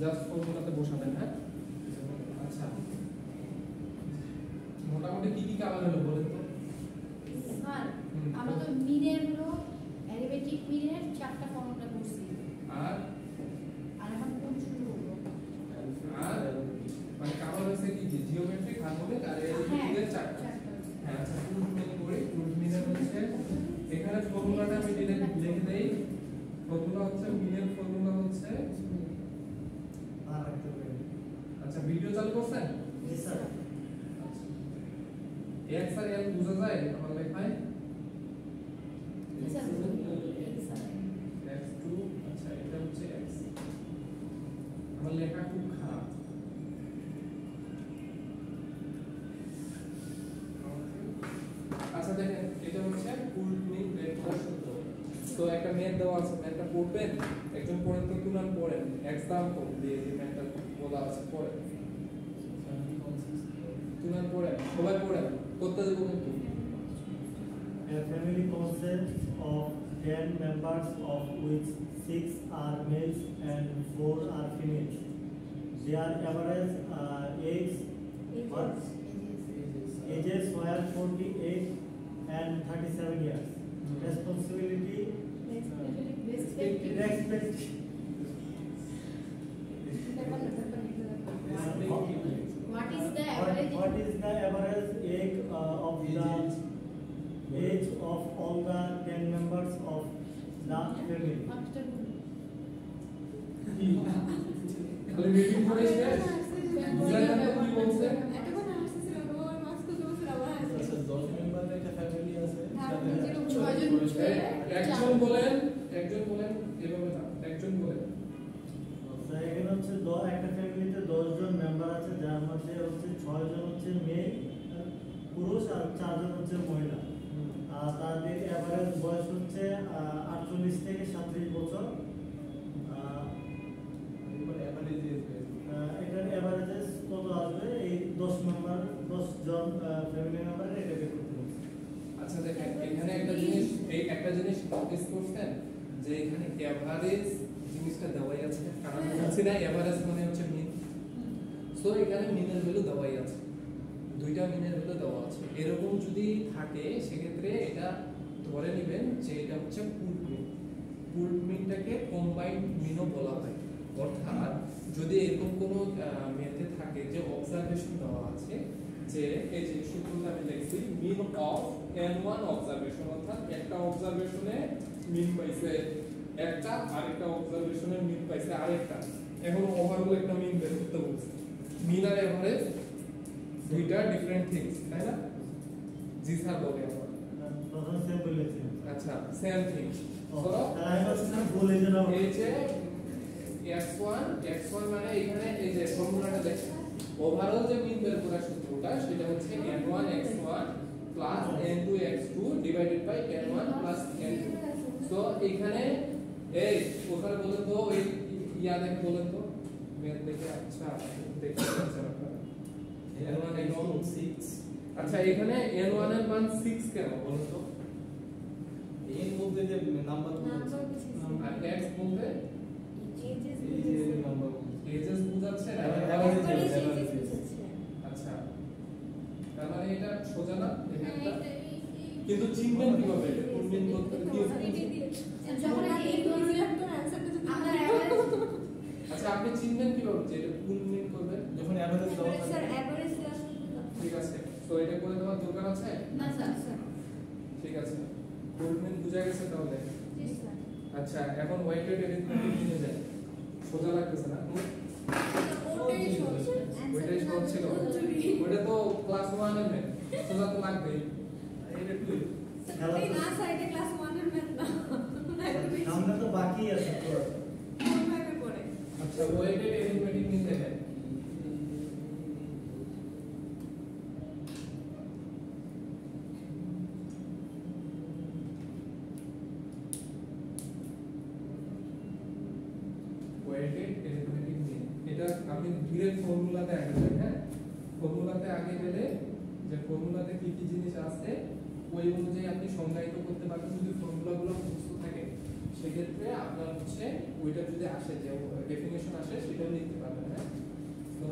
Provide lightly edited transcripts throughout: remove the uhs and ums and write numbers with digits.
Just ফর্মুলাতে বসাবেন। হ্যাঁ আচ্ছা মোটামুটি কি কি কালার হলো বলেন তো স্যার আমরা তো মিনের হলো ডেরিভেটিভ মিনের চারটা ফর্মুলা করছি আর এখন কোন শুরু হলো আর মানে কালার হচ্ছে কি জিওমেট্রিক হারমোনিক আর এর চারটা। হ্যাঁ আচ্ছা রুট মিন করি রুট মিনের হচ্ছে এখানে ফর্মুলাটা আমি লিখে দেই। ফর্মুলা হচ্ছে মিনের ফর্মুলা হচ্ছে আচ্ছা ভিডিও চালু করছেন? জি স্যার। x আর l বোঝা যায় আমার লেখায়? স্যার x2 আচ্ছা এটা হচ্ছে x আমার লেখা খুব খারাপ। আচ্ছা দেখেন এটা হচ্ছে ফুল মিন বের করার সূত্র। তো একটা ম্যাথ দেওয়া আছে, ম্যাথটা পড়বেন, একজন পড়েন তো তুলনা পড়েন, এক্সাম্পল দিয়ে যে ম্যাথটা বলা আছে পড়েন, তুলনা পড়েন, সবাই পড়েন, করতে দেবো কিন্তু। A family consists of 10 members of which 6 are males and 4 are females. Their average ages were 48 and 37 years. Responsibility respect What is the average? What is the average age of the age of all the 10 members of the family? খালি reading করে শেষ বুঝলেন না কি বলছে? আচ্ছা 10 মেম্বারের একটা ফ্যামিলি আছে একজন বলেন এভাবে না, একজন বলেন। আচ্ছা এখানে হচ্ছে একটা ফ্যামিলিতে 10 জন মেম্বার আছে, যার মধ্যে হচ্ছে 6 জন হচ্ছে মেয়ে পুরুষ আর 4 জন হচ্ছে মহিলা। আর তাদের এভারেজ বয়স হচ্ছে 48 থেকে 37 বছর। এটার এভারেজ কত আসবে এই 10 জন ফ্যামিলি মেম্বারের এটা বের করতে হবে। আচ্ছা দেখেন এখানে একটা জিনিস নোটিস করছেন যে এখানে এভারেজ জিনিসটা দেওয়াই আছে, কারণ বলছি না এভারেজ মানে হচ্ছে মিন। সো এখানে মিনের ভ্যালু দেওয়াই আছে, দুইটা মিনের ভ্যালু দেওয়া আছে। এরকম যদি থাকে সেক্ষেত্রে এটা ধরে নেবেন যে এটা হচ্ছে পুলড মিন। পুলড মিনটাকে কম্বাইন্ড মিনও বলা হয়। অর্থাৎ যদি এরকম কোনো মেথড থাকে যে অবজারভেশন দেওয়া আছে যে এই যে সূত্রটা আমি লিখছি মিন অফ n1 অবজারভেশন, অর্থাৎ একটা অবজারভেশনে মিন পাইছে একটা, আরেকটা অবজারভেশনে মিন পাইছে আরেকটা, এখন ওভারঅল একটা মিন বের করতে বলছে। মিন আর এভারেজ দুইটা ডিফারেন্ট থিংস, তাই না? জি স্যার বলে আমরা প্রথম সেম বলেছি। আচ্ছা সেম থিং। সো আমি বলছিলাম বলে দিলাম এই যে x1 মানে এখানে এই যে ফর্মুলাটা দেখেন, ওভারঅল যে মিন বের করার সূত্রটা সেটা হচ্ছে n1 x1 plus n2 x2 divided by n1 plus n2। So এখানে এই ওখানে বলেন তো ওই ইয়া দেখে বলেন তো ম্যাথ দেখে। আচ্ছা দেখে আনসার আপনারা n1 x2 6। আচ্ছা এখানে n1 এর মান 6 কেন বলেন তো? এর মধ্যে যে নাম্বারগুলো আছে আর x মধ্যে এই যে নাম্বারগুলো এজেস বোঝাচ্ছে না? average আচ্ছা তার মানে এটা সোজা না এটা, কিন্তু চিনবেন কিভাবে? কোন মিন করতে কি? আচ্ছা আপনি চিনবেন কিভাবে যে এটা কোন মিন করবেন? যখন এভারেজ দেওয়া থাকে ঠিক আছে, তো এটা করে দেওয়ার দরকার আছে? না স্যার। ঠিক আছে, কোন মিন বুঝা গেছে তাহলে? আচ্ছা এখন ওয়েটেড এরিথমেটিক নিয়ে যাই, সোজা লাগতেছে না? ওইটাই সহজ ছিল, ওইটা তো ক্লাস 1 এর ম্যাথ, সোজা তো লাগবেই। এটা কি আমরা তো বাকি আছে তো। আচ্ছা ওয়েটেড এরিথমেটিক নিয়ে দেখেন। ওয়েটেড এরিথমেটিক মিন, এটা আপনি ধীরে ফর্মুলাতে আগে যান। হ্যাঁ ফর্মুলাতে আগে গেলে যে ফর্মুলাতে কি কি জিনিস আছে ওই অনুযায়ী আপনি সংজ্ঞায়িত করতে পারবেন যদি ফর্মুলাগুলো মুখস্থ থাকে। সেক্ষেত্রে আপনার হচ্ছে ওইটা যদি আসে যে ডেফিনিশন আসে সেটাও লিখতে পারবেন। হ্যাঁ, তো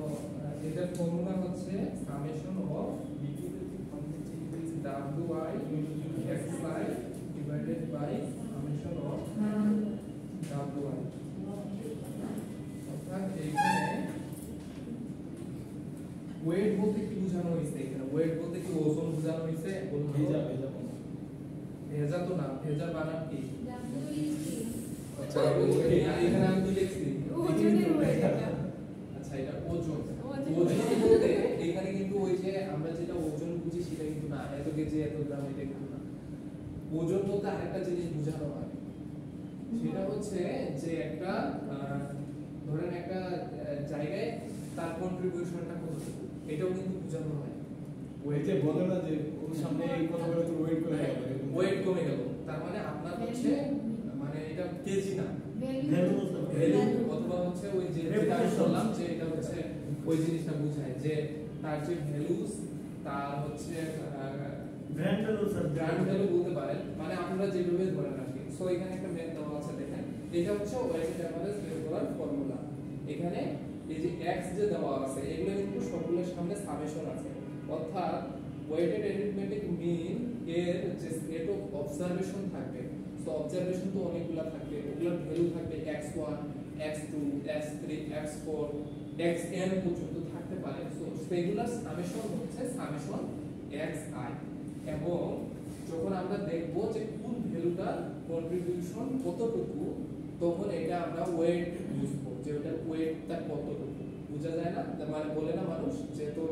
এটার ফর্মুলা হচ্ছে summation of wi xi divided by summation of wi। অর্থাৎ এখানে ওয়েট বলতে কি বোঝানো হয়েছে? এখানে ওয়েট বলতে কি ওজন বোঝানো হয়েছে? ভেজা তো না, ভেজা বানান কি? আচ্ছা এখানে আমি কি লিখছি? আচ্ছা এটা ওজন। ওজন বলতে এখানে কিন্তু ওই যে আমরা যেটা ওজন বুঝি সেটা কিন্তু না, এত কেজি এত গ্রাম এটা কিন্তু না। ওজন বলতে আরেকটা জিনিস বোঝানো হয়, সেটা হচ্ছে যে একটা ধরেন একটা জায়গায় তার কন্ট্রিবিউশনটা কতটুকু, এটাও কিন্তু বোঝানো হয়। ওয়েটে বলে না যে ওর সামনে এই কথা বলে তো ওয়েট কমে গেল, ওয়েট কমে গেল, তার মানে আপনার হচ্ছে মানে এটা কেজি না, ভ্যালু ভ্যালু অথবা হচ্ছে ওই যে যেটা আমি বললাম যে এটা হচ্ছে ওই জিনিসটা বোঝায় যে তার যে ভ্যালুস তার হচ্ছে brand value sir, brand value বলতে পারেন, মানে আপনারা যেভাবে ধরেন আর কি। সো এখানে একটা ম্যাথ দেওয়া আছে, দেখেন এটা হচ্ছে ওয়েটেড এভারেজ বের করার ফর্মুলা। এখানে এই যে x যে দেওয়া আছে এগুলো কিন্তু সবগুলোর সামনে সামেশন আছে, অর্থাৎ ওয়েটেড অ্যারিথমেটিক মিন এর যে সেট অফ অবজারভেশন থাকবে, সো অবজারভেশন তো অনেকগুলা থাকবে, ওগুলোর ভ্যালু থাকবে x1 x2 x3 x4 xn পর্যন্ত থাকতে পারে। সো সেগুলোর সামেশন হচ্ছে সামেশন xi, এবং যখন আমরা দেখব যে কোন ভ্যালুটার কন্ট্রিবিউশন কতটুকু, তখন এটা আমরা ওয়েট বুঝবো যে ওটা ওয়েটটা কতটুকু। বোঝা যায় না, মানে বলে না মানুষ যে তোর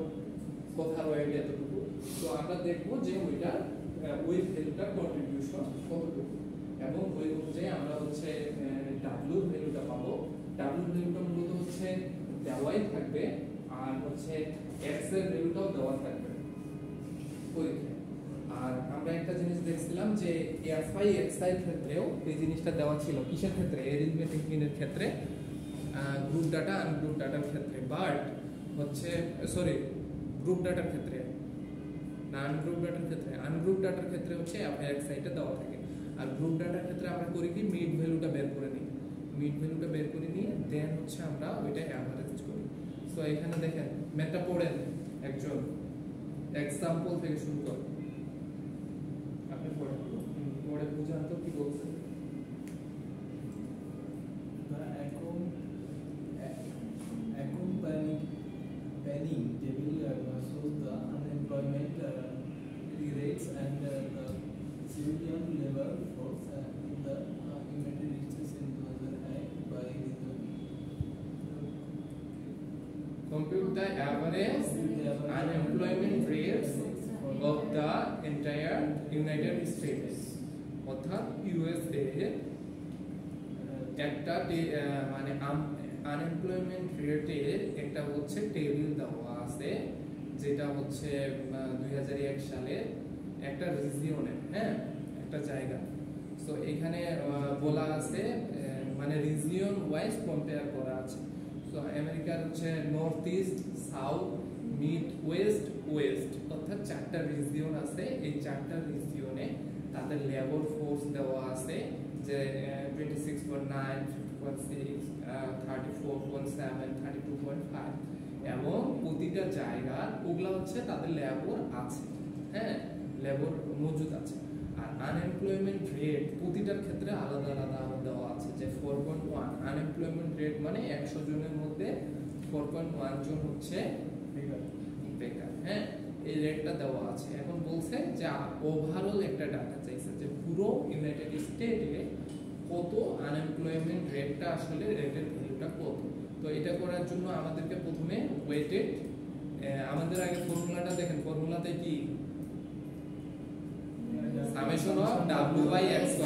কথার ওয়েট এতটুকু, তো আমরা দেখবো যে ওইটা ওই ভ্যালুটার কন্ট্রিবিউশন কতটুকু, এবং ওই অনুযায়ী আমরা হচ্ছে ডাব্লিউ ভ্যালুটা পাবো। ডাব্লিউ ভ্যালুটা মূলত হচ্ছে দেওয়াই থাকবে, আর হচ্ছে এক্স এর ভ্যালুটাও দেওয়া থাকবে পরীক্ষায়। আর আমরা একটা জিনিস দেখছিলাম যে এফআই এক্সআই এর ক্ষেত্রেও এই জিনিসটা দেওয়া ছিল, কিসের ক্ষেত্রে? অ্যারিথমেটিক মিনের ক্ষেত্রে, গ্রুপ ডাটা আনগ্রুপ ডাটার ক্ষেত্রে, বাট হচ্ছে সরি গ্রুপ ডাটার ক্ষেত্রে না, আনগ্রুপ ডাটার ক্ষেত্রে। আনগ্রুপ ডাটার ক্ষেত্রে হচ্ছে এফআই এক্সআইটা দেওয়া থাকে, আর গ্রুপ ডাটার ক্ষেত্রে আমরা করি কি মিড ভ্যালুটা বের করে নিই, মিড ভ্যালুটা বের করে নিয়ে দেন হচ্ছে আমরা ওইটা অ্যাভারেজ করি। সো এখানে দেখেন ম্যাথটা পড়েন, একজন এক্সাম্পল থেকে শুরু করেন, আপনি পড়ে বুঝান তো কি বলছেন। Penning table shows the unemployment rates and the civilian labor force in the United States in 2008 by the compute the average unemployment rates of the entire United States, অর্থাৎ ইউএসএ একটা মানে আনএমপ্লয়মেন্ট রেটের একটা হচ্ছে টেবিল দেওয়া আছে, যেটা হচ্ছে 2001 সালে একটা রিজিয়নে, হ্যাঁ একটা জায়গা। সো এখানে বলা আছে মানে রিজিয়ন ওয়াইজ কম্পেয়ার করা আছে। সো আমেরিকার হচ্ছে north east, south, mid West, West, অর্থাৎ চারটা রিজিয়ন আছে। এই চারটা রিজিয়নে তাদের লেবার ফোর্স দেওয়া আছে যে 26.9, 50.6, 34.7, 32.5, এবং প্রতিটা জায়গার ওগুলা হচ্ছে তাদের লেবার আছে, হ্যাঁ লেবার মজুদ আছে। আর আনএমপ্লয়মেন্ট রেট প্রতিটার ক্ষেত্রে আলাদা আলাদা দেওয়া আছে, যে 4.1 আনএমপ্লয়মেন্ট রেট মানে 100 জনের মধ্যে 4.1 জন হচ্ছে বেকার, হ্যাঁ এই রেটটা দেওয়া আছে। এখন বলছে যে ওভারঅল একটা ডাটা চাইছে যে পুরো ইউনাইটেড স্টেটে কত আনএমপ্লয়মেন্ট রেটটা, আসলে রেটের ভ্যালুটা কত। তো এটা করার জন্য আমাদেরকে প্রথমে ওয়েটেড, আমাদের আগে ফর্মুলাটা দেখেন, ফর্মুলাতে কি summation of wi xy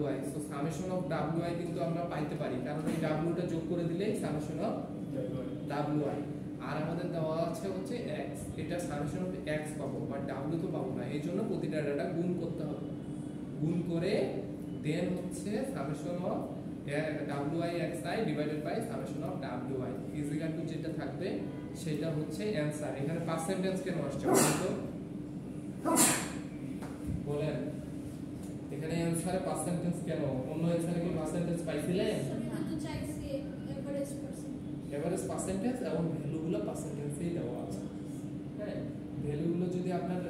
wi, so summation of wi কিন্তু আমরা পাইতে পারি, কারণ এই wটা যোগ করে দিলেই সামেশন অফ wi। আর আমাদের দেওয়া আছে হচ্ছে x, এটা সামেশন অফ x পাবো, বাট w তো পাবো না, এইজন্য প্রতিটা ডাটা গুণ করতে হবে, গুণ করে দেন হচ্ছে summation of wi xi divided by summation of wi is equal to যেটা থাকবে সেটা হচ্ছে অ্যানসার। এখানে পার্সেন্টেজ কেন আসছে বলুন তো, বলেন এখানে অ্যানসারে পার্সেন্টেজ কেন অন্য অ্যানসারে কি পার্সেন্টেজ পাইছিলেন এভারেজ পার্সেন্টেজ এবং ভ্যালুগুলো পার্সেন্টেজেই দেওয়া আছে হ্যাঁ ভ্যালুগুলো যদি আপনার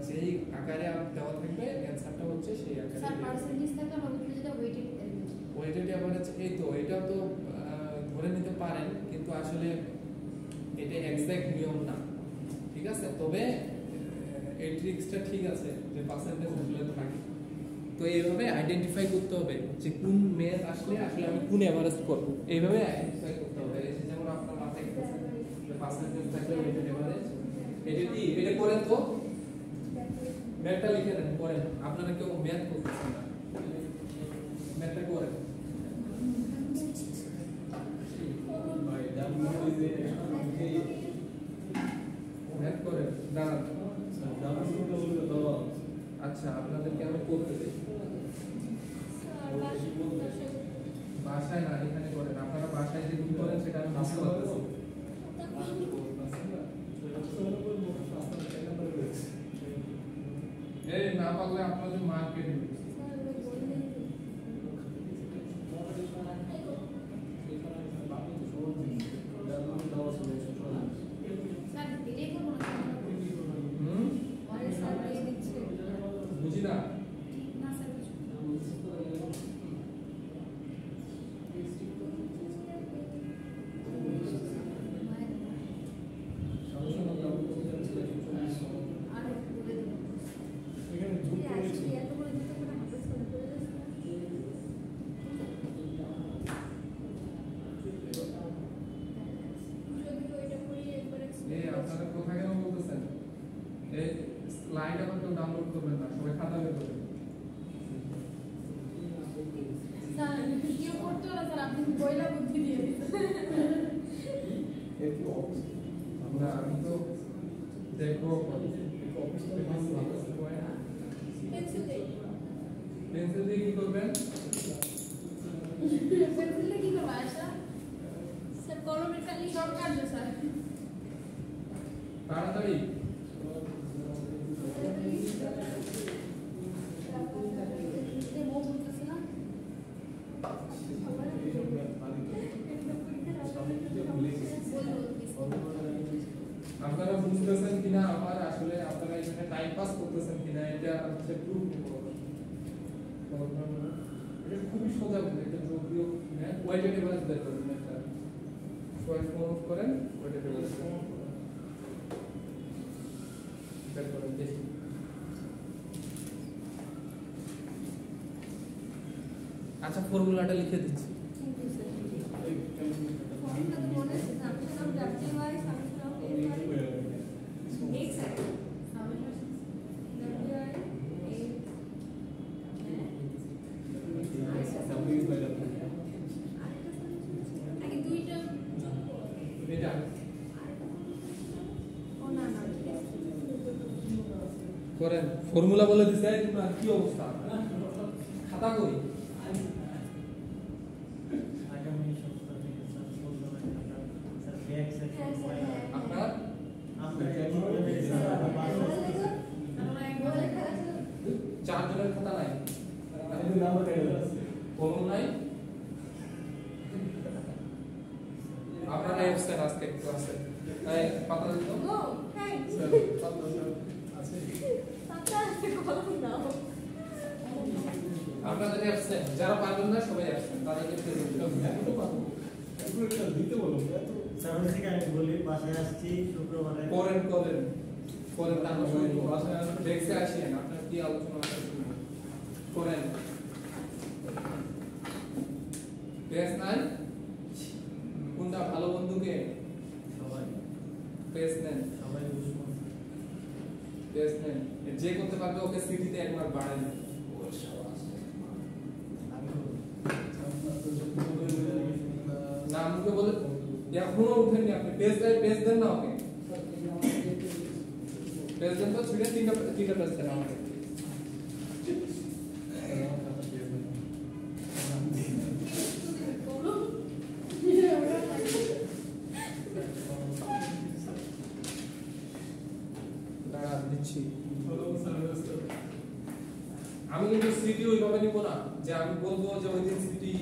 যেই আকারে দেওয়া থাকবে অ্যানসারটা হচ্ছে সেই আকারে স্যার পার্সেন্টেজ থাকলে আমাদের যেটা ওয়েটেড এলিমেন্ট ওয়েটেড এভারেজ এই তো এটা তো ধরে নিতে পারেন কিন্তু আসলে এটা এক্সাক্ট নিয়ম না ঠিক আছে তবে এই ট্রিক্সটা ঠিক আছে যে পার্সেন্টেজ ভ্যালু থাকে তো এইভাবে আইডেন্টিফাই করতে হবে যে কোন মেথ আসলে আমি কোন এভারেজ করব এইভাবে আইডেন্টিফাই করতে হবে এই যে যেমন আপনার মাথায় গেছে যে পার্সেন্টেজ থাকলে ওয়েটেড এভারেজ এটা কি এটা করেন তো ম্যাথটা লিখে দেন করেন আপনারা কেউ ম্যাথ করতেছেন না ম্যাথটা করেন ম্যাথ করেন দাঁড়ান আচ্ছা আপনাদেরকে আমি করতে দেই বাসায় না এখানে করেন আপনারা বাসায় যে কি করেন সেটা আমি বুঝতে পারতেছি এই না পারলে আপনাদের মার্কেট বুঝি না আপনারা কোথায় কেন বলতেছেন এই স্লাইড আবার কেউ ডাউনলোড করবেন না সবাই খাতা বের করবেন স্যার ভিডিও করতে হলো স্যার আপনি বইলা বুদ্ধি দিয়ে দিচ্ছেন আমরা আমি তো দেখবো পেন্সিল দিয়ে কি করবেন পেন্সিল দিয়ে কি করব আয়শা স্যার কলমের খালি শর্ট কাটবে স্যার তাড়াতাড়ি আপনারা বুঝতেছেন কিনা আমার আসলে আপনারা এখানে টাইম পাস করতেছেন কিনা এটা হচ্ছে প্রুফ এটা খুবই সোজা বুঝে এটা যোগীয় হ্যাঁ ওয়েটেড এভারেজ বের করবেন একটা সবাই ফোন করেন ওয়েটেড এভারেজ বের করেন দেখি আচ্ছা ফর্মুলাটা লিখে দিচ্ছি এটা করেন ফর্মুলা বলে দিছে তোমরা কি অবস্থা খাতা কই আগামী সপ্তাহ থেকে স্যার বললাম স্যার ব্যাক সেকশন আপনার চারজনের খাতা নাই কলম নাই আপনারা এসছেন আজকে ক্লাসে তাই পাতা দিত আপনাদের অ্যাবসেন্ট যারা পারবেন না সবাই অ্যাবসেন্ট তাদেরকে দিতে বলো স্যার থেকে আমি বলি বাসায় আসছি শুক্রবারে করেন তারপর বাসায় দেখতে আসেন আপনার কি আলোচনা আছে করেন পেজ নাই কোনটা ভালো বন্ধুকে সবাই পেজ নেন সবাই দুশ্মন পেজ নেন যে করতে পারবে ওকে সিটিতে একবার বাড়াই না আমাকে বলে এখনো উঠেননি আপনি পেজ দেন না ওকে পেজ দেন তো ছিড়ে তিনটা পেজ দেন আমাকে দিচ্ছি আমি কিন্তু স্মৃতি ওইভাবে নিব না যে আমি বলবো যে ওই দিন স্মৃতি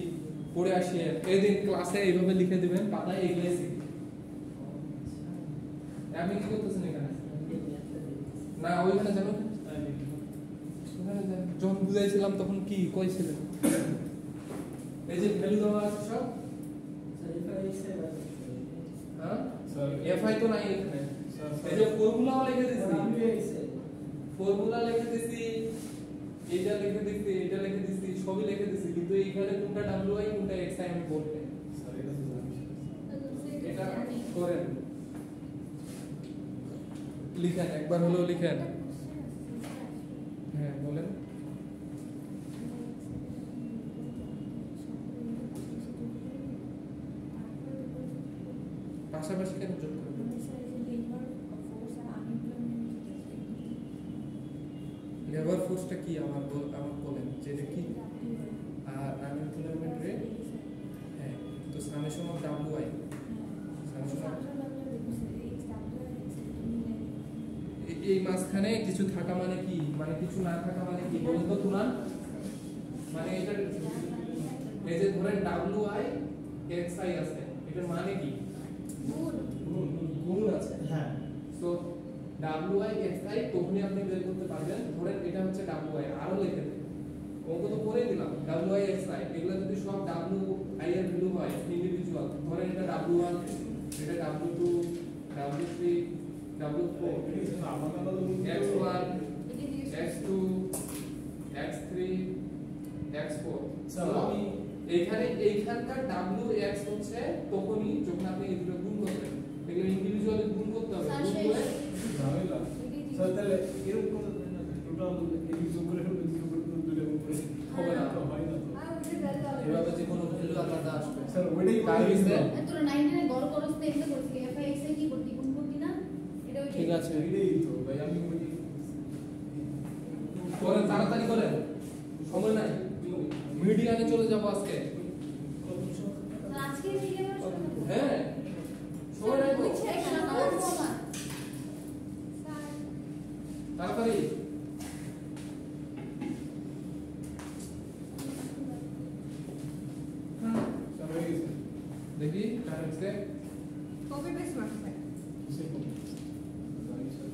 পড়ে আসি, এই দিন ক্লাসে এইভাবে লিখে দিবেন পাতায় এগুলাই স্মৃতি। আমি কি করতেছেন এখানে? না ওইখানে যাবেন, যখন বুঝাইছিলাম তখন কি কইছিলেন? এই যে ভ্যালু দেওয়া আছে সব, হ্যাঁ এফআই তো নাই এখানে। এই যে ফর্মুলাও লিখে দিছি, ফর্মুলা লিখে দিছি, এটা লিখে দিছি, এটা লিখে দিছি, সবই লিখে দিছি, কিন্তু এইখানে কোনটা ডাব্লিউআই কোনটা এক্সআই আমি বলতে এটা করেন, লিখেন একবার হলো লিখেন। হ্যাঁ বলেন। পাশাপাশি কেন যোগ করবেন? লেবার ফোর্সটা কি আমার বলেন যে এটা কি? আর আনএমপ্লয়মেন্ট রেট, হ্যাঁ তো সামেশন অফ ডাব্লিউআই, সামেশন অফ এই মাঝখানে কিছু থাকা মানে কি, মানে কিছু না থাকা মানে কি বলেন তো তোমরা? মানে এটা এই যে ধরেন ডাব্লিউআই এক্সআই আছে, এটার মানে কি? গুণ আছে। হ্যাঁ সো ডাব্লিউআই এক্সআই তখনই আপনি বের করতে পারবেন। ধরেন এটা হচ্ছে ডাব্লিউআই, আরো লিখে দেন, অঙ্ক তো করে দিলাম ডাব্লিউআই এক্সআই, এগুলো যদি সব ডাব্লিউআই এর ভ্যালু হয় ইন্ডিভিজুয়াল, ধরেন এটা ডাব্লিউ1, এটা ডাব্লিউ2, ডাব্লিউ3, ডাব্লিউ4, x1, x2, x3, x4। Sir আমি এখানে এইখানকার wx হচ্ছে তখনই যখন আপনি এগুলো গুণ করবেন, এগুলো ইন্ডিভিজুয়ালি গুণ করতে হবে, গুণ করে ঝামেলা স্যার। তাহলে এরকম কোনো টোটাল এই যোগ করে দুটো গুণ করে হবে না তো, হয় না তো এভাবে যে কোনো ভ্যালু আলাদা আসবে। স্যার ওইটাই কার হইছে? তোরা 9 এর বড় করস তো এগুলো করছিস, এফআইএক্স এ কি করতি, গুণ করতি না? এটা ওই ঠিক আছে, এটাই তো ভাই আমি ওই করেন তাড়াতাড়ি করেন, সময় নাই, মিডিয়ানে চলে যাব আজকে। আজকে দিকে হ্যাঁ সময় নাই তো, তাড়াতাড়ি। স্যার হয়ে গেছে দেখি কার হচ্ছে। কপি পেস্ট মারছ কিসে কম আমি স্যার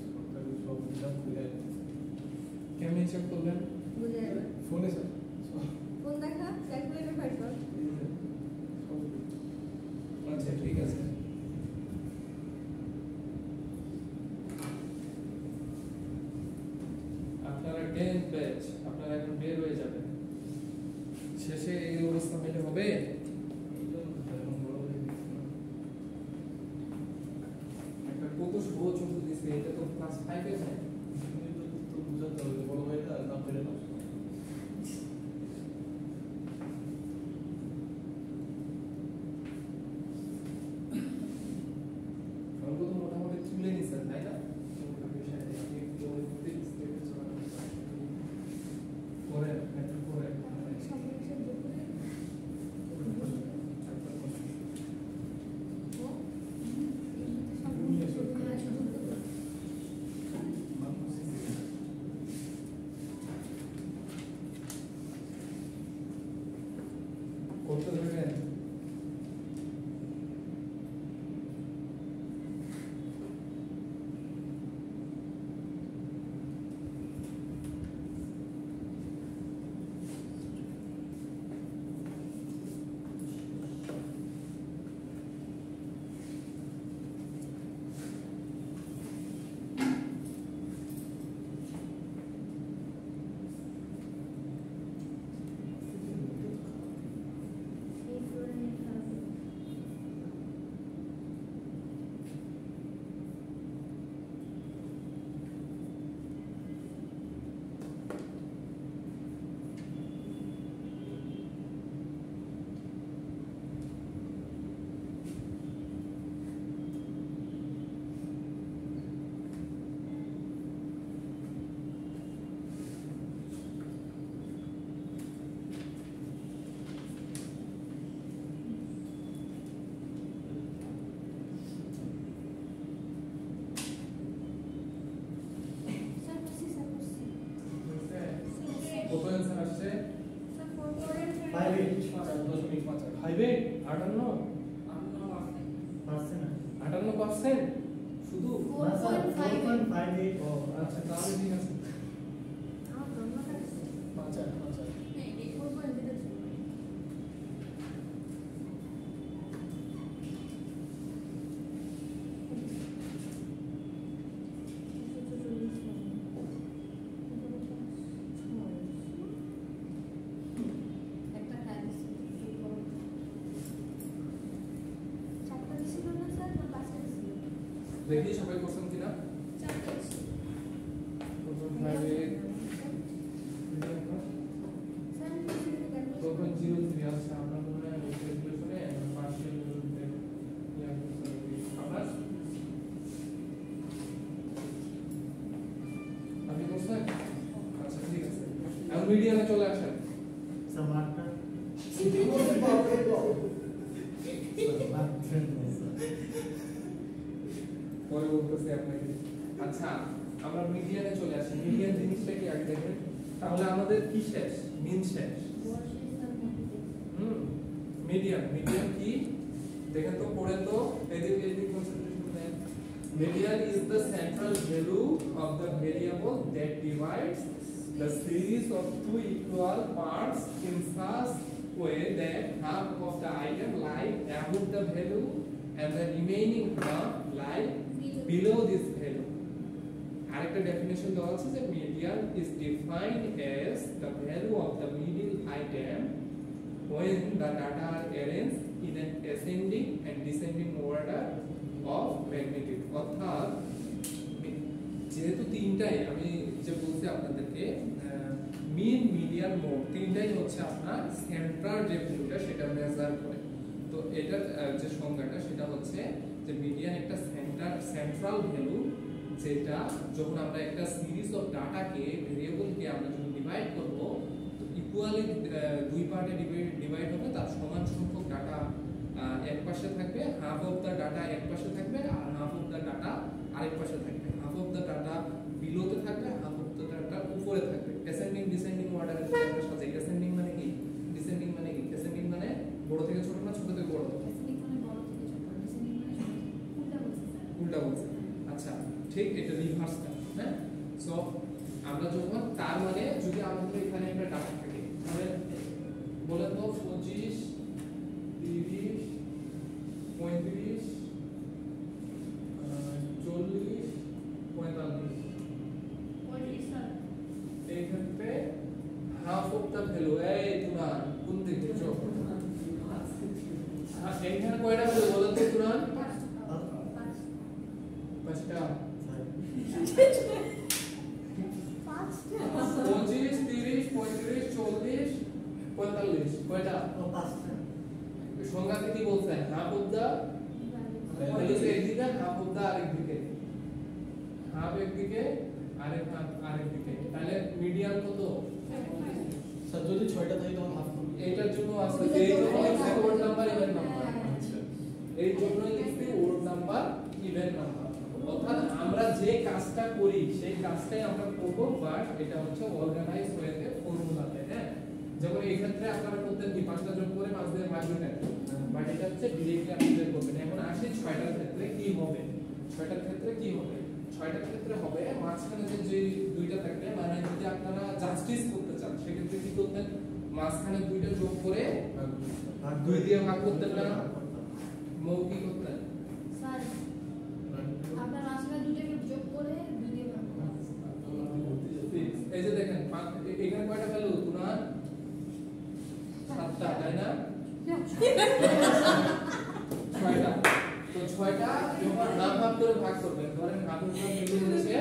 সব হিসাব করে কেমন হিসাব করলেন? বুঝে যাবে। ফোনে স্যার ফোন দেখা, ক্যালকুলেটর ফাইট কর। আচ্ছা ঠিক আছে। আপনারা 10 ব্যাচ, আপনারা এখন বের হয়ে যাবেন, শেষে এই অবস্থা হলে হবে? একটা কত সহজ চলতে দিচ্ছে, এটা তো ক্লাস 5 এ যায়। তো বুঝাতে হবে বড় ভাইটা না পেরে না অঙ্ক তো মোটামুটি তুলে নিছেন তাই না? করেন একটু করেন। করতে দেবেন। কত অ্যানসার আসছে? স্যার 4.5 58 হাইবে 58 পারছে না 58% শুধু। না স্যার 4.58 4.58 ও আচ্ছা তাহলে ঠিক আছে। আমার ব্রহ্মটা আছে হ্যাঁ এই 4.0 ছিল একটা কাজ চারটা ছিল না স্যার না পাঁচটা ছিল দেখি সবাই করছেন কিনা। চারটা ছিল 4.58 4.03 আছে আমরা মনে হয় ক্যালকুলেশনে পার্শিয়াল আবার আপনি করছেন? আচ্ছা ঠিক আছে, এখন মিডিয়ামে চলে আসেন। স্যার মার্কটা পরে বলতেছি আপনাকে। আচ্ছা আমরা মিডিয়ানে চলে আসি। মিডিয়ান জিনিসটা কি আগে দেখেন, তাহলে আমাদের কি শেষ? মিন শেষ। মিডিয়ান কি দেখেন তো, পড়েন তো, এদিকে কনসেন্ট্রেশন দেন। Median is the central value of the variable that divides the series of two equal parts in such way that half of the item lie above the value and the remaining half lie below this value. আরেকটা definition দেওয়া আছে যে median is defined as the value of the middle item when the data are arranged in an ascending and descending order of magnitude. অর্থাৎ যেহেতু তিনটাই আমি যে বলছি আপনাদেরকে মিন মিডিয়ান মোড তিনটাই হচ্ছে আপনার সেন্ট্রাল যে ভ্যালুটা সেটা মেজার করে। তো এটার যে সংজ্ঞাটা সেটা হচ্ছে যে মিডিয়ান একটা সেন্ট্রাল ভ্যালু, যেটা যখন আমরা একটা সিরিজ অফ ডাটাকে ভেরিয়েবলকে আমরা যখন ডিভাইড করব তো ইকুয়ালি দুই পার্টে ডিভাইড হবে, তার সমান সংখ্যক ডাটা এক পাশে থাকবে, হাফ অফ দা ডাটা এক পাশে থাকবে আর হাফ অফ দা ডাটা আরেক পাশে থাকবে। হাফ অফ দা ডাটা বিলোতে থাকবে, হাফ অফ দা ডাটা উপরে থাকবে। অ্যাসেন্ডিং ডিসেন্ডিং অর্ডারে আমরা সাজাই। অ্যাসেন্ডিং মানে কি, ডিসেন্ডিং মানে কি? অ্যাসেন্ডিং মানে বড় থেকে ছোট না ছোট থেকে বড়? উল্টা বলছে। আচ্ছা ঠিক, এটা রিভার্সটা। হ্যাঁ, সো আমরা যখন তার মানে যদি আমাদের এখানে একটা ডাটা থাকে তাহলে বলেন তো 25 30 35 40 45 এই ক্ষেত্রে হাফ অফ দা ভ্যালু এই তুরান কোন দিকে চোখ এইখানে কয়টা ভ্যালু বলেন তো তুরান? পাঁচটা। 25 30 35 40 45 কয়টা? পাঁচটা। সংখ্যাতে কি বলছেন? হাফ অফ দা ভ্যালু একদিকে, হাফ অফ দা আরেকদিকে, হাফ একদিকে আরেক হাফ আরেকদিকে। তাহলে মিডিয়ান কত? স্যার যদি 6টা থাকে তখন হাফ করব। এইটার জন্য আছে, এই জন্য লিখছি ওড নাম্বার ইভেন নাম্বার। আচ্ছা, এই জন্য লিখছি ওড নাম্বার ইভেন নাম্বার। অর্থাৎ আমরা যে কাজটা করি সেই কাজটাই আমরা করব, বাট এটা হচ্ছে অর্গানাইজ ওয়েতে ফর্মুলাতে। হ্যাঁ, যেমন এই ক্ষেত্রে আপনারা করতেন কি 5টা যোগ করে 5 দিয়ে ভাগ দিতেন, বাট এটা হচ্ছে ডিরেক্টলি আপনি বের করবেন। এখন আসি 6টার ক্ষেত্রে কি হবে। 6টার ক্ষেত্রে কি হবে? 6টার ক্ষেত্রে হবে মাঝখানে যে দুইটা থাকবে, মানে যদি আপনারা জাস্টিস করতে চান সেক্ষেত্রে কি করতেন? মাঝখানে দুইটা যোগ করে 2 দিয়ে ভাগ করতেন না? মৌখিক করতেন। স্যার আপনার মাঝখানে দুটোকে যোগ করে 2 দিয়ে ভাগ করুন। এই যে দেখেন এখানে কয়টা ভ্যালু? তোমার 7টা, তাই না? 6টা। তো 6টা যখন হাফ হাফ করে ভাগ করবেন, ধরেন হাফ অফ দা ভ্যালু হচ্ছে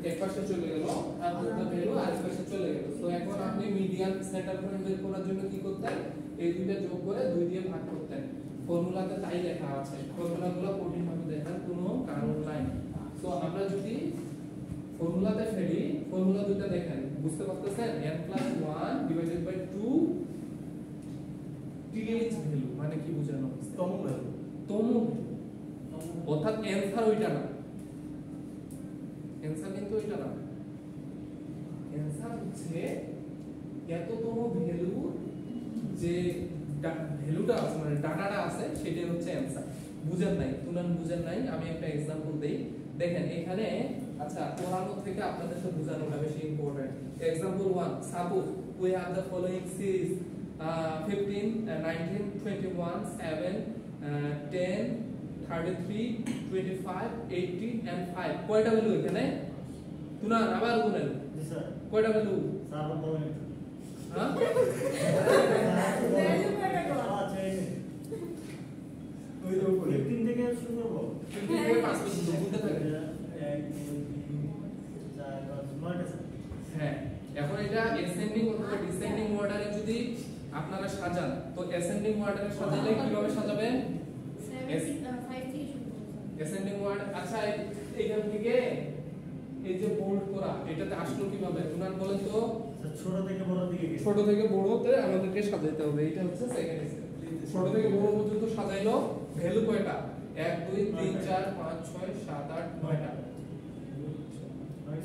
এক পাশে চলে গেল, হাফ অফ দা ভ্যালু আরেক পাশে চলে গেল। তো এখন আপনি মিডিয়ান সেন্টার পয়েন্ট বের করার জন্য কি করতেন? এই দুইটা যোগ করে 2 দিয়ে ভাগ করতেন। ফর্মুলাতে তাই লেখা আছে, ফর্মুলাগুলো কঠিন ভাবে দেখার কোনো কারণ নাই। তো আমরা যদি ফর্মুলাতে ফেলি, ফর্মুলা দুটো দেখেন, বুঝতে পারতেছেন? n+1 divided by 2 TH value মানে কি বোঝানো হচ্ছে? তম ভ্যালু। তম অর্থাৎ অ্যানসার ওইটা না, অ্যানসার কিন্তু ওইটা না। অ্যানসার হচ্ছে এততম ভ্যালু যে ভ্যালুটা আছে মানে ডাটাটা আছে সেটাই হচ্ছে অ্যানসার। বুঝেন নাই? তুনান বুঝেন নাই? আমি একটা एग्जांपल দেই। দেখেন এখানে আচ্ছা পড়ানো থেকে আপনাদেরকে বোঝানোটা বেশি important. Example 1 suppose we have the following series 15 19 21 7 10 33 25 80 and 5 কয়টা ভ্যালু এখানে? তুনান আবার বলেন জি স্যার কয়টা ভ্যালু? স্যার বলেন হ্যাঁ ভ্যালু কয়টা গো? আচ্ছা ওই তো 15 থেকে শুরু করব 15 থেকে 5 পর্যন্ত বলতে থাকে। 1 2 3 4 5 9টা স্যার। হ্যাঁ এখন এটা অ্যাসেন্ডিং অথবা ডিসেন্ডিং অর্ডারে যদি আপনারা সাজান তো অ্যাসেন্ডিং অর্ডারে সাজালে কিভাবে সাজাবেন? 5 থেকে শুরু করব। অ্যাসেন্ডিং অর্ডার আচ্ছা এইখান থেকে এই যে বোল্ড করা এটাতে আসলো কিভাবে? তুনান বলেন তো। স্যার ছোট থেকে বড় দিকে গেছে। ছোট থেকে বড়তে আমাদেরকে সাজাইতে হবে। এটা হচ্ছে সেকেন্ড স্টেপ। ছোট থেকে বড় পর্যন্ত সাজাইলো ভ্যালু কয়টা? 1 2 3 4 5 6 7 8 9টা।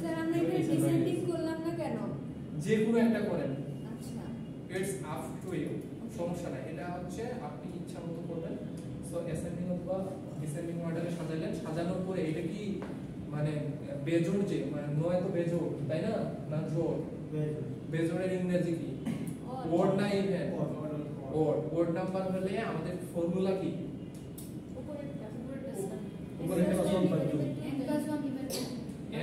স্যার আমরা এখানে ডিসেন্ডিং করলাম না কেন? যে কোনো একটা করেন। আচ্ছা ইটস আপ টু ইউ। সমস্যা নাই। এটা হচ্ছে আপনি ইচ্ছা মতো করবেন। সো অ্যাসেন্ডিং অথবা ডিসেন্ডিং অর্ডারে সাজাইলেন। সাজানোর পরে এটা কি মানে বেজোড় যে মানে নয় তো বেজোড় তাই না? না জোড়। বেজোড়ের ইংরেজি কি? ওড না ইভেন? ওড। ওড নাম্বার হলে আমাদের ফর্মুলা কি? উপরেরটা স্যার। উপরেরটা সমান পাই 2 n + 1 even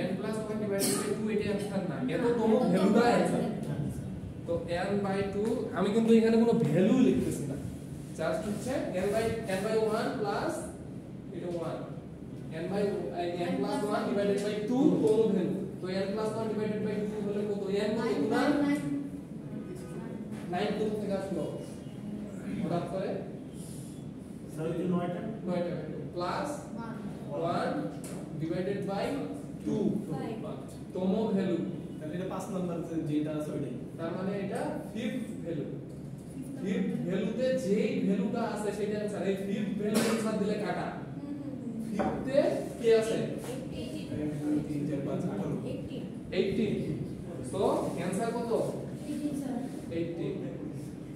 n + 1 divided by 2 এটা অ্যানসার না। এত তোমরা ভ্যালুটা অ্যানসার। তো n/2 আমি কিন্তু এখানে কোনো ভ্যালু লিখতেছি না। জাস্ট হচ্ছে n/1 প্লাস এটা 1 n + 1 ডিভাইডেড বাই 2 কোনো ভ্যালু। তো n + 1 ডিভাইডেড বাই 2 হলে কত? n কত না 9 কত থেকে আসলো? হঠাৎ করে স্যার এই 9টা 9টা প্লাস 1 ডিভাইডেড বাই 2 তম ভ্যালু। তাহলে এটা 5 নাম্বার যেটা আছে ওইটাই। তার মানে এটা ফিফথ ভ্যালু। ফিফথ ভ্যালুতে যেই ভ্যালুটা আছে সেটা অ্যানসার। এই ফিফথ ভ্যালু অ্যানসার দিলে কাটা। ফিফথে কি আছে? 3 4 5 18 18 সো অ্যানসার কত? 18 স্যার। 18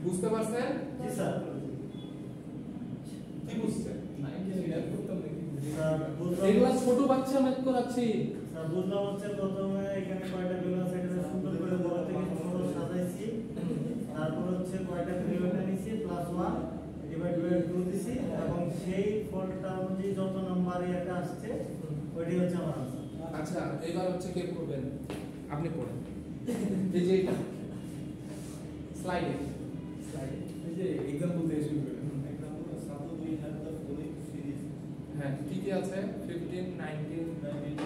বুঝতে পারছেন? জি স্যার। কি বুঝছেন? 19 হেল্প করতাম নাকি? স্যার বুঝলাম। এগুলা ছোট বাচ্চা ম্যাথ করাচ্ছি। স্যার বুঝলাম হচ্ছে প্রথমে এখানে কয়টা ভ্যালু আছে এটা সুন্দর করে বড় থেকে ছোট সাজাইছি। তারপর হচ্ছে কয়টা ভ্যালুটা নিছি +1 ডিভাইড বাই 2 দিছি এবং সেই ফলটা অনুযায়ী যত নাম্বারই একটা আসছে ওইটাই হচ্ছে আমার আনসার। আচ্ছা এবার হচ্ছে কে করবেন? আপনি পড়েন। এই যে এটা স্লাইডে এই যে एग्जांपल দিয়ে শুরু করেন। হ্যাঁ কি কি আছে? 15 19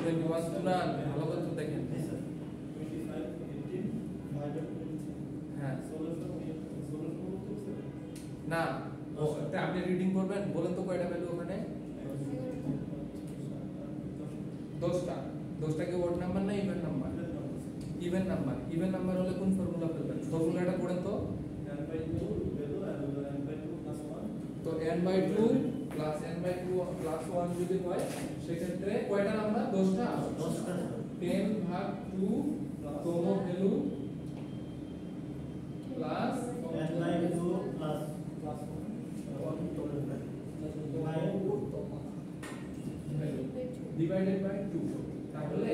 21 তুনান ভালো করে তো দেখেন। হ্যাঁ না ওটা আপনি রিডিং করবেন। বলেন তো কয়টা ভ্যালু ওখানে? 10টা। 10টা কি ওড নাম্বার না even number? Even number. Even number হলে কোন ফর্মুলা ফেলবেন? ফর্মুলাটা পড়েন তো। তো n/2 প্লাস n/2 প্লাস 1 যদি হয় সেক্ষেত্রে কয়টা নাম্বার? 10টা। 10টা 10/2 তম value plus n/2 plus divided by 2। তাহলে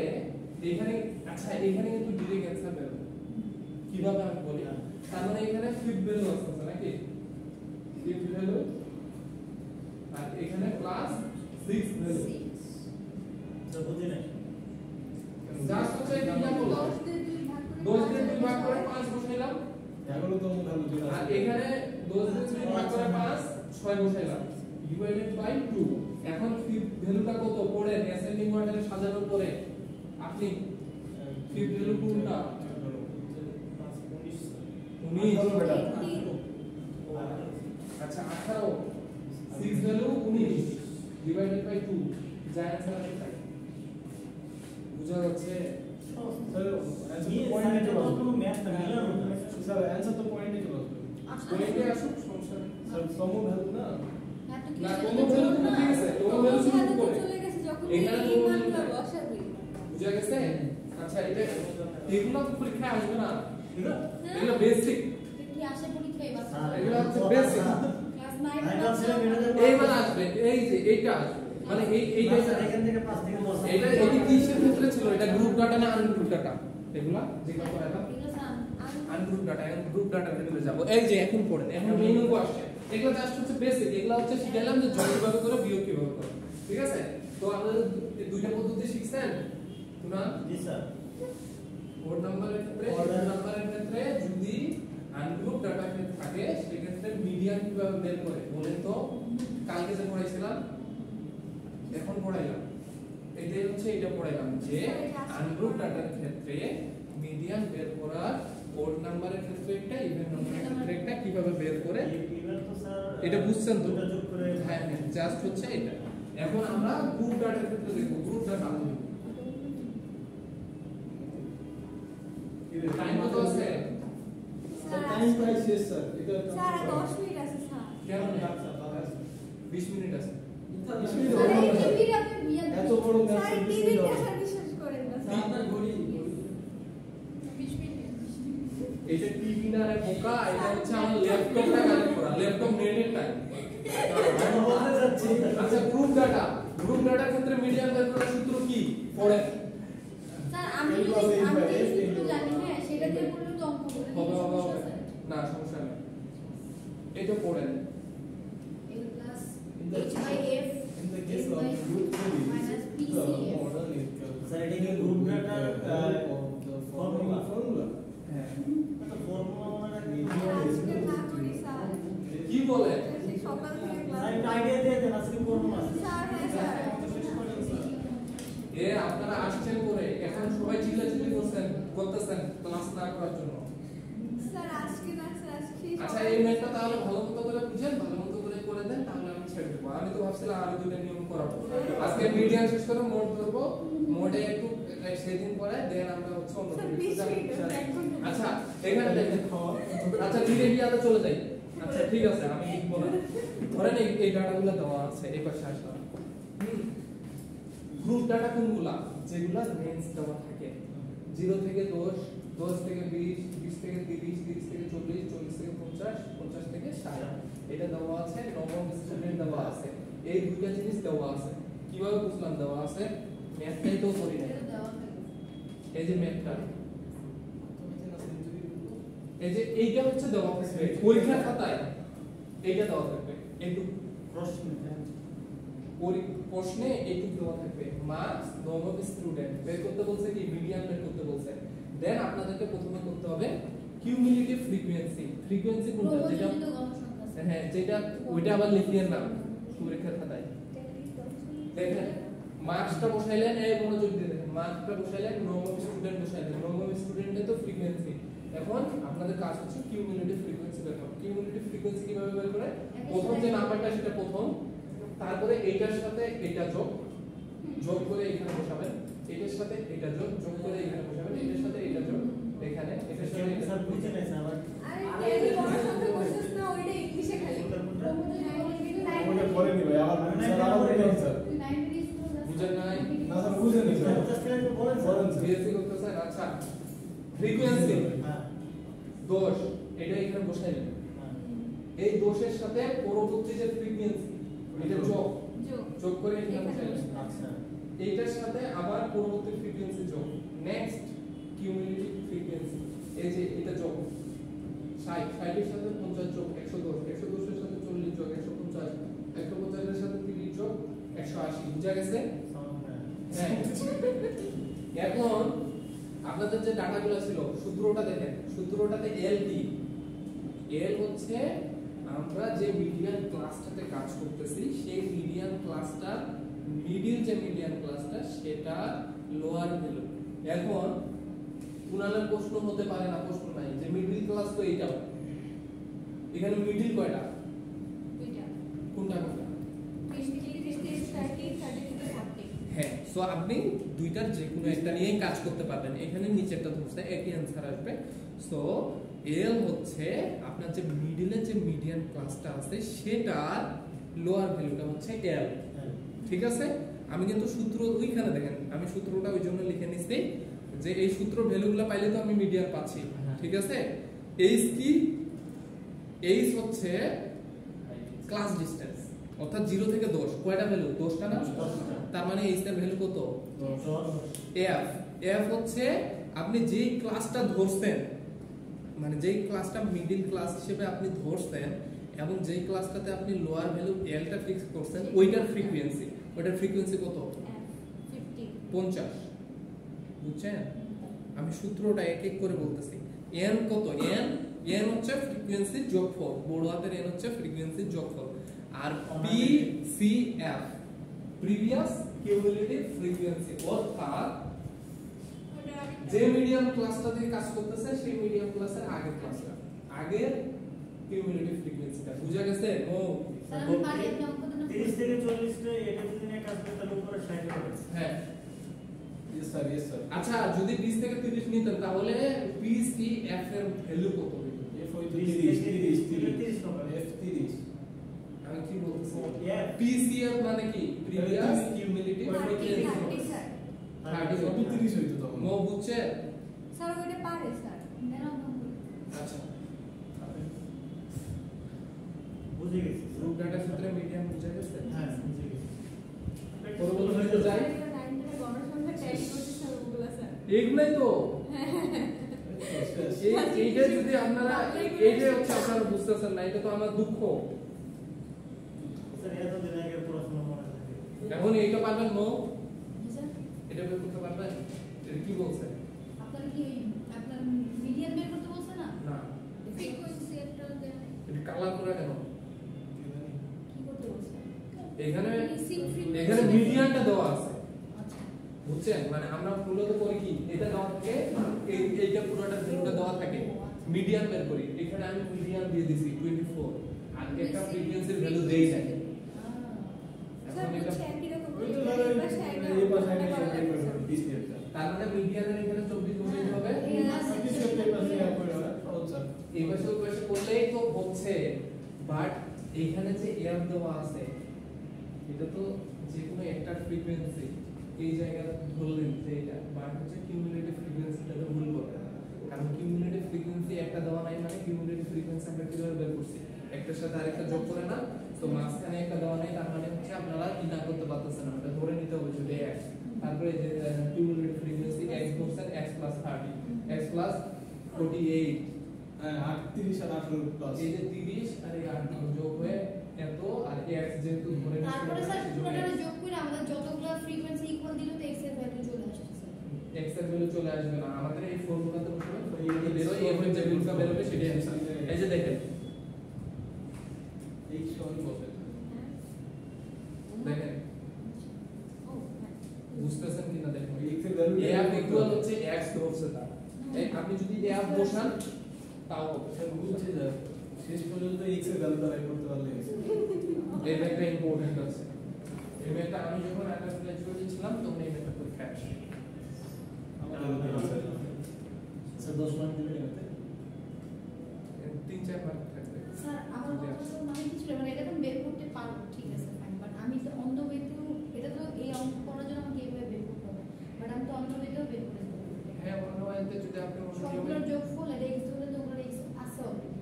এখানে আচ্ছা এখানে কিন্তু ডিরেক্ট অ্যানসার বের হবে। কিভাবে আমি বলি? তার মানে এখানে ফিফথ ভ্যালু আছে নাকি? ফিফথ ভ্যালু আর এখানে প্লাস 6 ভ্যালু। স্যার বুঝি নাই। জাস্ট হচ্ছে কি করলাম? 10 দিয়ে 2 ভাগ করে 5 বসাইলাম। এগুলো তো ভ্যালু যেটা আর আছে এখানে 10 দিয়ে 2 ভাগ করে 5 6 বসাইলাম ডিভাইডেড বাই 2। এখন ফিফথ ভ্যালুটা কত? পড়েন অ্যাসেন্ডিং অর্ডারে সাজানোর পরে আপনি ফিফথ ভ্যালু কোনটা? 19 বেটা। আচ্ছা 18 6 ভ্যালু 19 ডিভাইডেড বাই 2 যা অ্যানসার আসে বুঝা যাচ্ছে? স্যার এই সাইডে তো কোনো ম্যাথ না মিলানো না। স্যার অ্যানসার তো পয়েন্টে চলে আসবে। পয়েন্টে আসুক সমস্যা নেই। স্যার সম ভ্যালু না না কোন ভ্যালু তো ঠিক আছে কোন ভ্যালু শুরু করে চলে গেছে যখন এখানে এই কোনো মানটা ভ্যালু নাই। বসাবে। বুঝা গেছে? আচ্ছা এটা এগুলো তো পরীক্ষায় আসবে না। এগুলো বেসিক, কি আসে পরীক্ষায় বাচ্চা এগুলো হচ্ছে বেসিক। ক্লাস 9 হাইড্রোল সেন্টিমিটার এইবার আসবে, এই যে এইটা আসবে, মানে এইটা এখান থেকে 5 থেকে 10 এটা কিসের ক্ষেত্রে ছিল? এটা গ্রুপ ডাটা না আনগ্রুপ ডাটা? এগুলা যেগুলো পড়াইলাম এগুলো স্যার আনগ্রুপ ডাটা, এখন গ্রুপ ডাটার ক্ষেত্রে যাব। এই যে এখন পড়েন, এখন মেইন অঙ্ক আসছে। এগুলো জাস্ট হচ্ছে বেসিক, এগুলো হচ্ছে শিখাইলাম যে যোগ কিভাবে করে, বিয়োগ কিভাবে করে, ঠিক আছে? তো আপনারা এই দুইটা পদ্ধতি শিখছেন না? জি স্যার। কোড নাম্বারের ক্ষেত্রে, কোড নাম্বারের ক্ষেত্রে যদি আনগ্রুপ ডাটা থাকে সেক্ষেত্রে মিডিয়ান কিভাবে বের করে বলেন তো? কালকে যে পড়াইছিলাম, এখন পড়াইলাম, এটাই হচ্ছে এটা পড়াইলাম যে আনগ্রুপ ডাটার ক্ষেত্রে মিডিয়ান বের করার, কোড নাম্বারের ক্ষেত্রে একটা, ইভেন নাম্বারের ক্ষেত্রে একটা, কিভাবে বের করে ইভেন তো স্যার এটা বুঝছেন তো? দুটো যোগ করে হ্যাঁ হ্যাঁ, জাস্ট হচ্ছে এটা। এখন আমরা গ্রুপ ডাটার ক্ষেত্রে দেখব, গ্রুপ ডাটা টাইম কত আছে? টাইম প্রায় শেষ স্যার, এটা স্যার 10 মিনিট আছে স্যার। কেমন? 20 মিনিট আছে। স্যার এই টিভি আপনি বিয়ার এত বড় ম্যাচ স্যার টিভিটা স্যার বিশ্বাস করেন না স্যার। আপনার ঘড়ি 20 মিনিট। এটা টিভি না রে বোকা, এটা হচ্ছে আমার ল্যাপটপটা কানেক্ট করা, ল্যাপটপ নেটের টাইম। আমি বলতে যাচ্ছি আচ্ছা, গ্রুপ ডাটা, গ্রুপ ডাটার ক্ষেত্রে মিডিয়ান বের করার সূত্র কি? পড়ে স্যার আমি যে সূত্র জানি হ্যাঁ সেটা দিয়ে বললে তো অঙ্ক করে হবে দিতে হবে সমস্যা হবে স্যার। না, সমস্যা নেই। এটা পড়েন। L plus In the- h by f in the case h of by group theory, minus the PCF. model is Sir, এটা কি group data, of the formula. হ্যাঁ, তো ফর্মুলা মানে কি? আজকে না করি স্যার। কি বলে? সেই সকাল থেকে স্যার ক্লাস। একটা আইডিয়া দিয়ে দেন আজকে ফর্মুলা আছে। স্যার হ্যাঁ স্যার। এ আপনারা আসছেন করে, এখন সবাই চিল্লাচিল্লি করতেছেন ক্লাস না করার জন্য। স্যার আজকে না স্যার আজকে আচ্ছা, এই ম্যাথটা তাহলে ভালো মতো করে বুঝেন, ভালো মতো করে দেন, তাহলে আমি ছেড়ে দেবো। আমি তো ভাবছিলাম আরো দুটো নিয়ম করাবো। আজকে মিডিয়ান শেষ করে মোড ধরবো, মোডে একটু সেদিন পরে দেন আমরা হচ্ছে অন্য স্যার, কিছু 20 মিনিট, যাবো। এক ঘন্টা। আচ্ছা, এখানে দেখেন। আচ্ছা, ধীরে ধীরে আদা চলে যাই। আচ্ছা ঠিক আছে, আমি লিখবো না। ধরেন এই ডাটাগুলো দেওয়া আছে, এই পাশে আসলাম। গ্রুপ ডাটা কোনগুলা? যেগুলা রেঞ্জ দেওয়া থাকে 0 থেকে 10, 10 থেকে 20, 20 থেকে 30, 30 থেকে 40, 40 থেকে 50, 50 থেকে 60। এটা দেওয়া আছে, নবম স্টুডেন্ট দেওয়া আছে। এই দুইটা জিনিস দেওয়া আছে। কিভাবে বুঝলাম দেওয়া আছে? ম্যাথটাই তো করি না। এটা দেওয়া থাকে। এই যে ম্যাথটা, এই যে এইটা হচ্ছে দেওয়া থাকবে পরীক্ষার খাতায়, এইটা দেওয়া থাকবে। একটু প্রশ্নে এইটুকু দেওয়া থাকবে। মার্কস নবম স্টুডেন্ট বের করতে বলছে, কি মিডিয়ান বের করতে বলছে। দেন আপনাদেরকে প্রথমে করতে হবে কিউমুলেটিভ ফ্রিকোয়েন্সি। ফ্রিকোয়েন্সি কোনটা? যেটা প্রবর্তিত গণসংখ্যা। হ্যাঁ, যেটা ওইটা আবার লিখিয়েন না পরীক্ষার খাতায়। দেখেন মার্কসটা বসাইলেন, এই মনোযোগ দিয়ে দেখেন, মার্কসটা বসাইলেন, নবম স্টুডেন্ট বসাইলেন। নবম স্টুডেন্টে তো ফ্রিকোয়েন্সি। এখন আপনাদের কাজ হচ্ছে কিউমুলেটিভ ফ্রিকোয়েন্সি বের করা। কিউমুলেটিভ ফ্রিকোয়েন্সি কিভাবে বের করে? প্রথম যে নাম্বারটা সেটা প্রথম, তারপরে এইটার সাথে এটা যোগ করে এখানে বসাবেন, এটার সাথে এটা যোগ করে এখানে বসাবেন, এটার সাথে এটা যোগ এখানে, এটার সাথে এটা। স্যার বুঝে নাই স্যার আমার আরে টেলি গণসংখ্যা কোর্সেস না ওইটা ইংলিশে খালি। ওটা পরে নিবে আবার স্যার আবার বলেন স্যার। বুঝেন নাই? না স্যার বুঝে নেই স্যার। জাস্ট একটু বলেন স্যার। বলেন স্যার। বিএসসি করতেছেন? আচ্ছা, ফ্রিকোয়েন্সি হ্যাঁ দোষ, এটা এখানে বসাইলেন। হ্যাঁ এই দোষের সাথে পরবর্তী যে ফ্রিকোয়েন্সি এটা যোগ যোগ করে এখানে বসাইলেন। আচ্ছা এইটার সাথে আবার পরবর্তী ফ্রিকোয়েন্সি যোগ, নেক্সট কিউমুলেটিভ ফ্রিকোয়েন্সি। এই যে এটা যোগ 60, 60 এর সাথে 50 যোগ 110, 110 এর সাথে 40 যোগ 150, 150 এর সাথে 30 যোগ 180। বুঝা গেছে? হ্যাঁ। এখন আপনাদের যে ডাটাগুলো ছিল, সূত্রটা দেখেন। সূত্রটাতে এল কি? এল হচ্ছে আমরা যে মিডিয়ান ক্লাসটাতে কাজ করতেছি, সেই মিডিয়ান ক্লাসটার মিডিল যে মিডিয়ান ক্লাসটা সেটা লোয়ার ভ্যালু। এখন কুনালের প্রশ্ন হতে পারে না, প্রশ্ন নাই যে মিডিল ক্লাস তো এইটা, এখানে মিডিল কয়টা? কোনটা কোনটা? হ্যাঁ, সো আপনি দুইটার যে কোনো একটা নিয়েই কাজ করতে পারবেন। এখানে নিচেরটা ধরছে, একই অ্যান্সার আসবে। সো এল হচ্ছে আপনার যে মিডিলে যে মিডিয়ান ক্লাসটা আছে সেটার লোয়ার ভ্যালুটা হচ্ছে এল। ঠিক আছে? আমি কিন্তু সূত্র ওইখানে দেখেন, আমি সূত্রটা ওই জন্য লিখে নিছি যে এই সূত্র ভ্যালুগুলো পাইলে তো আমি মিডিয়ান পাচ্ছি। ঠিক আছে। এইচ কি? এইচ হচ্ছে ক্লাস ডিসটেন্স, অর্থাৎ 0 থেকে 10 কয়টা ভ্যালু? 10টা না? 10টা। তার মানে এইচ এর ভ্যালু কত? 10। এফ। এফ হচ্ছে আপনি যেই ক্লাসটা ধরছেন, মানে যেই ক্লাসটা মিডল ক্লাস হিসেবে আপনি ধরছেন এবং যেই ক্লাসটাতে আপনি লোয়ার ভ্যালু এলটা ফিক্স করছেন, ওইটার ফ্রিকোয়েন্সি। ওইটার ফ্রিকোয়েন্সি কত? 50। বুঝছেন? আমি সূত্রটা এক এক করে বলতেছি। এন কত? এন হচ্ছে ফ্রিকোয়েন্সি যোগফল, বড় হাতের এন হচ্ছে ফ্রিকোয়েন্সি যোগফল। আর P C F previous cumulative frequency, অর্থাৎ যে মিডিয়াম ক্লাসটা দিয়ে কাজ করতেছে সেই মিডিয়াম ক্লাসের আগের ক্লাসটা, আগের কিউমুলেটিভ ফ্রিকোয়েন্সিটা। বুঝা গেছে? ও স্যার আমি পারি আপনি অঙ্ক দেন 30 থেকে 40 টা এটা যদি নিয়ে কাজ করতে তাহলে উপরে 60 হবে। হ্যাঁ। Yes sir, yes sir. আচ্ছা, যদি 20 থেকে 30 নিতেন তাহলে পি সি এফ এর ভ্যালু কত হবে? F হইতো 30 30 30 হবে। F 30 আমি কি বলতেছি? এফ পি সি এফ মানে কি? Previous cumulative 30 frequency. স্যার। 30 কত 30 হইতো তখন? মো বুঝছে? স্যার ওইটা পারে স্যার। দেন অঙ্ক করি। আচ্ছা, বুঝে গেছি। গ্রুপ ডাটা সূত্রে মিডিয়াম বুঝা গেছে? হ্যাঁ, বুঝে গেছি। পরবর্তী হইতে যাই। এটা 9 থেকে গণসংখ্যা ট্যাগ করতে স্যার ওগুলা স্যার। এগুলাই তো এইটা যদি আপনারা এইটাই হচ্ছে আপনারা বুঝতেছেন না, এটা তো আমার দুঃখ। স্যার এত দিন আগে পড়াশোনা মনে থাকে। এখন এইটা পারবেন মো? জি স্যার। এটা বের করতে পারবেন? এটা কি বলছে? আপনার কি আপনার মিডিয়ান বের করতে বলছে না? না, ফ্রিকোয়েন্সি একটা দেন। এটা কালার করে কেন? কি করতে বলছে? এখানে Receive frequency এখানে মিডিয়ানটা দেওয়া আছে, আচ্ছা। বুঝছেন? মানে আমরা মূলত করি কি, এটা দেওয়া থাকে, এইটা পুরোটা ভ্যালুটা দেওয়া থাকে, মিডিয়ান বের করি। এখানে আমি মিডিয়ান দিয়ে দিছি 24 আর একটা ফ্রিকোয়েন্সির ভ্যালু দেই নাই। স্যার এখন এটা হচ্ছে একই রকম ওই তো করে ধরো এই পাশে আইনা এই পাশে ওটা করা লাগবে আইনা স্যার। 20 মিনিট তার মানে মিডিয়ানের এখানে 24 বসাইতে হবে, এই last কিছু একটা এই পাশে অ্যাড করে দাও সহজ স্যার এই পাশে ওই পাশে করলেই তো হচ্ছে। বাট এখানে যে এয়ার দেওয়া আছে, এটা তো যে কোনো একটা ফ্রিকোয়েন্সি এই জায়গায় ধরলেন যে এটা, বাট হচ্ছে কিউমুলেটিভ ফ্রিকোয়েন্সিটাতে ভুল করবে, কারণ কিউমুলেটিভ ফ্রিকোয়েন্সি একটা দেওয়া নাই, মানে কিউমুলেটিভ ফ্রিকোয়েন্সি আমরা কিভাবে বের করছি? একটার সাথে আরেকটা যোগ করে না, তো মাঝখানে একটা দেওয়া নাই, তার মানে হচ্ছে আপনারা কি না করতে পারতেছেন না, ওটা ধরে নিতে হবে যে x। তারপরে যে কিউমুলেটিভ ফ্রিকোয়েন্সি x করছেন x + 30 x + 48, হ্যাঁ 38 আর 18 প্লাস এই যে 30 আর এই 18 যোগ হয়ে এত, আর x যেহেতু ধরে নিচ্ছি তারপরে আমরা, স্যার সেই জন্য পুরোটা যোগ করে আমাদের যতগুলো ফ্রিকোয়েন্সি ইকুয়াল দিল তো x এর ভ্যালু চলে আসছে স্যার। x এর ভ্যালু চলে আসবে না, আমাদের এই ফর্মুলাতে বসবে, এই বেরোয় এই যে ভ্যালুটা বেরোবে সেটাই অ্যানসার। এই যে দেখেন, এই সহজ বলতে দেখেন ও হ্যাঁ। বুঝতেছেন কিনা দেখেন, x এর ভ্যালু f ইকুয়াল হচ্ছে x ধরছে তার, এই আপনি যদি f বসান তাও হবে। স্যার বুঝছে যা শেষ পর্যন্ত x এর ভ্যালুটা বের করতে পারলে এই একটা ইম্পর্টেন্ট আছে, এই ম্যাথটা আমি যখন আন্ডার গ্রাজুয়েটে ছিলাম তখন এই ম্যাথটা পরীক্ষা আসে। স্যার 10 মার্ক দিবেন এটাতে? 3-4 মার্ক থাকবে। স্যার আমার কথা তো মানে কি ছিল, মানে এটা তো বের করতে পারবো, ঠিক আছে ফাইন, বাট আমি তো অন্য ওয়েতেও, এটা তো এই অঙ্ক করার জন্য আমাকে এইভাবে বের করতে হবে, বাট আমি তো অন্য ওয়েতেও বের করে দেবো। হ্যাঁ, অন্য ওয়েতে যদি আপনি অন্য সবগুলোর নিয়মে, যোগফল এটা x ধরলে তো ওগুলোর x আছে অলরেডি।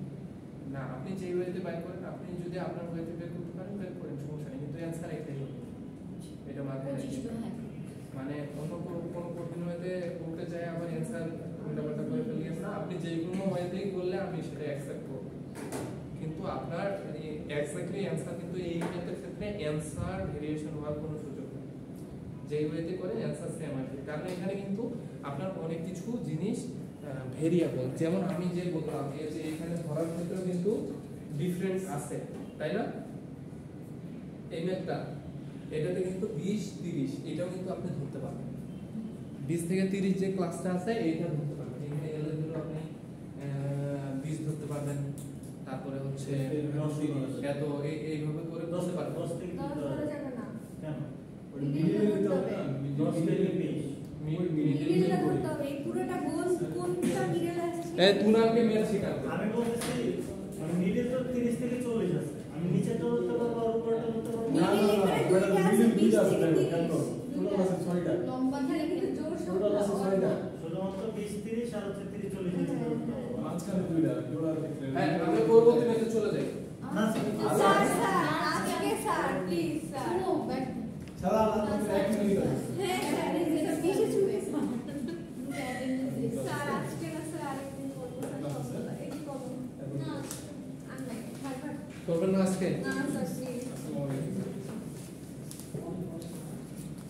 না আপনি যে ওয়েতে বাইর করেন, আপনি যদি আপনার ওয়েতে বের করতে পারেন বের করেন, সমস্যা নেই, কিন্তু অ্যানসার একটাই হবে, এটা মাথায় 25 রাখবেন। হ্যাঁ। মানে অন্য কোনো কঠিন ওয়েতে করতে যায় আবার অ্যানসার উল্টাপাল্টা করে ফেলিয়েন না, আপনি যে কোনো ওয়েতেই করলে আমি সেটা অ্যাকসেপ্ট করব, কিন্তু আপনার এক্স্যাক্টলি অ্যানসার, কিন্তু এই ম্যাথের ক্ষেত্রে অ্যানসার ভেরিয়েশন হওয়ার কোনো সুযোগ নেই, যেই ওয়েতে করে অ্যানসার সেম আসবে, কারণ এখানে কিন্তু আপনার অনেক কিছু জিনিস ভেরিয়েবল, যেমন আমি যে বললাম এই যে এখানে ধরার ক্ষেত্রেও কিন্তু ডিফারেন্স আছে, তাই না? এই ম্যাথটা এটাতে কিন্তু 20-30 এটাও কিন্তু আপনি ধরতে পারবেন, 20 থেকে 30 যে ক্লাসটা আছে এইটা ধরতে পারবেন, এখানে এল এর গুলো আপনি 20 ধরতে পারবেন, তারপরে হচ্ছে এত এইভাবে করে ধরতে পারবেন। 10 থেকে 10 ধরা যাবে না। কেন? মিডিল দিতে হবে না 10 থেকে 20 মিডিলটা ধরতে হবে। এই পুরোটা গোল কোনটা মিডল আছে? এই তুনাকে মেরে শিখাতে আমি বলতেছি মানে মিডিল তো 30 থেকে 40 আছে, আমি নিচেটা ধরতে পারবো আর উপরটা ধরতে পারবো না না না মিডিল মিডিল দুইটা আছে থেকে দেখো 30 টোটাল আছে 6টা লম্বা তাহলে কিন্তু জোর টোটাল আছে 6টা ছোট শুধুমাত্র 20-30 আর হচ্ছে 30-40 এর ভিতরে করতে হবে। মাঝখানে দুইটা জোড়া দেখলে হ্যাঁ আমরা পরবর্তী ম্যাচে চলে যাই না স্যার স্যার আজকে স্যার প্লিজ স্যার শুনো ব্যাট সারা রাত ধরে এক মিনিট আছে হ্যাঁ স্যার এটা বেশি ছুটে স্যার আজকে না স্যার আরেকদিন করবো স্যার এই করবো না আমি ভাই করবেন না আজকে না স্যার